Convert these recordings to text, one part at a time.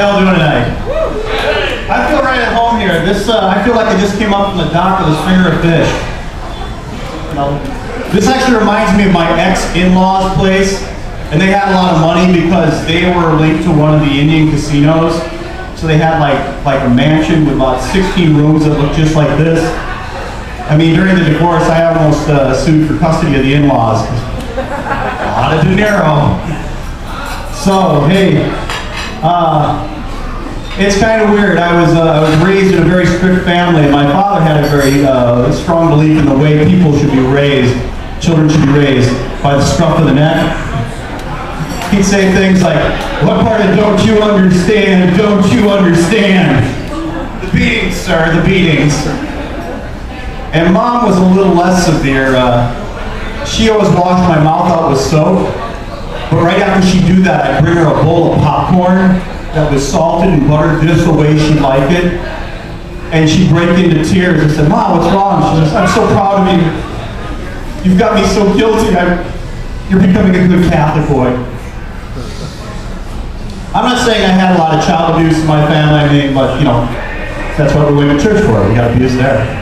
How y'all doing tonight? I feel right at home here. I feel like I just came up from the dock with a stringer of fish. This actually reminds me of my ex-in-laws place, and they had a lot of money because they were linked to one of the Indian casinos. So they had like a mansion with about 16 rooms that looked just like this. I mean, during the divorce, I almost sued for custody of the in-laws. A lot of dinero. So, hey, it's kind of weird. I was raised in a very strict family. My father had a very strong belief in the way people should be raised, children should be raised, by the scruff of the neck. He'd say things like, what part of don't you understand, don't you understand? The beatings, sir, the beatings. And Mom was a little less severe. She always washed my mouth out with soap. But right after she'd do that, I'd bring her a bowl of popcorn that was salted and buttered just the way she liked it. And she'd break into tears and say, Mom, what's wrong? She says, I'm so proud of you. You've got me so guilty. You're becoming a good Catholic boy. I'm not saying I had a lot of child abuse in my family, but, you know, that's what we're going to church for. We got abuse there.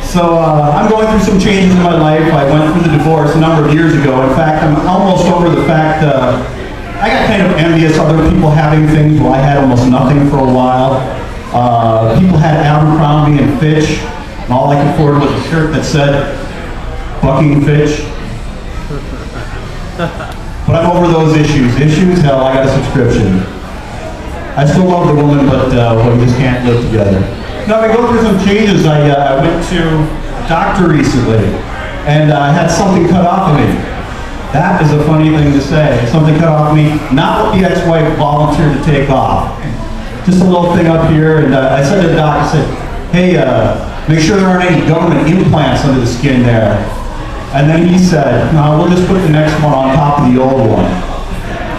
So I'm going through some changes in my life. I went through the divorce a number of years ago. In fact, I'm almost over the fact I got kind of envious of other people having things while I had almost nothing for a while. People had Abercrombie and Fitch, and all I could afford was a shirt that said, Bucking Fitch. But I'm over those issues. Issues? Hell, I got a subscription. I still love the woman, but we just can't live together. Now, I go through some changes. I went to a doctor recently, and I had something cut off of me. That is a funny thing to say. Something cut off of me, not what the ex-wife volunteered to take off. Just a little thing up here, and I said to the doctor, I said, hey, make sure there aren't any government implants under the skin there. And then he said, no, we'll just put the next one on top of the old one.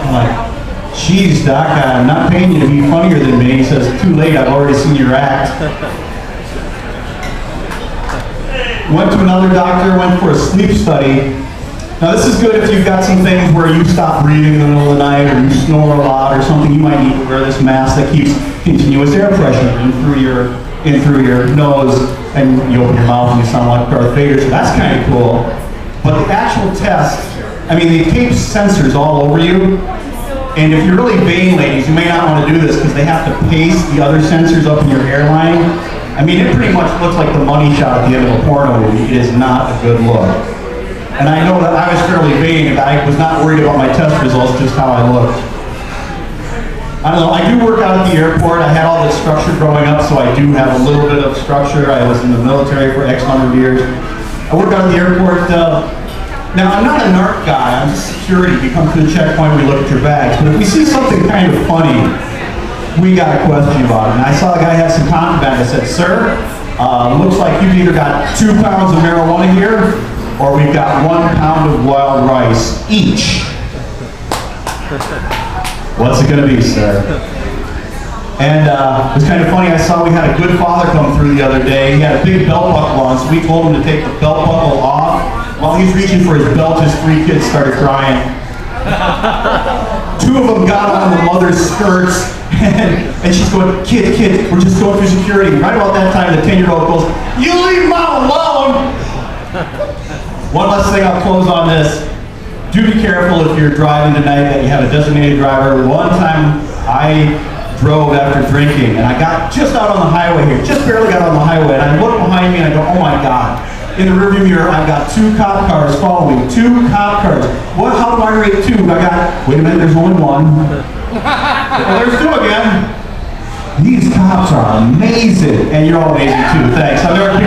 I'm like, geez, Doc, I'm not paying you to be funnier than me. He says, too late, I've already seen your act. Went to another doctor, went for a sleep study. Now this is good if you've got some things where you stop breathing in the middle of the night, or you snore a lot, or something. You might need to wear this mask that keeps continuous air pressure in through your nose, and you open your mouth and you sound like Darth Vader, so that's kind of cool. But the actual test, I mean, they tape sensors all over you, and if you're really vain, ladies, you may not want to do this because they have to paste the other sensors up in your hairline. I mean, it pretty much looks like the money shot at the end of a porno movie. It is not a good look. And I know that I was fairly vain, and I was not worried about my test results, just how I looked. I don't know, I do work out at the airport. I had all this structure growing up, so I do have a little bit of structure. I was in the military for X number of years. I work out at the airport. Now, I'm not a narc guy. I'm security. We come to the checkpoint, we look at your bags. But if we see something kind of funny, we got a question about it. And I saw a guy had some contraband. I said, sir, looks like you've either got 2 pounds of marijuana here, or we've got 1 pound of wild rice each. What's it going to be, sir? And it was kind of funny. I saw we had a good father come through the other day. He had a big belt buckle on, so we told him to take the belt buckle off. While he's reaching for his belt, his 3 kids started crying. 2 of them got on the mother's skirts, and she's going, kids, we're just going through security. Right about that time, the 10-year-old goes, you leave Mom alone! One last thing, I'll close on this. Do be careful if you're driving tonight that you have a designated driver. One time I drove after drinking, and I got just out on the highway here, just barely got on the highway, and I look behind me and I go, oh my God. In the rearview mirror, I've got 2 cop cars following me. 2 cop cars. What? How do I rate 2? I got, wait a minute, there's only 1. Well, there's 2 again. These cops are amazing. And you're all amazing too. Thanks. I'm Erik.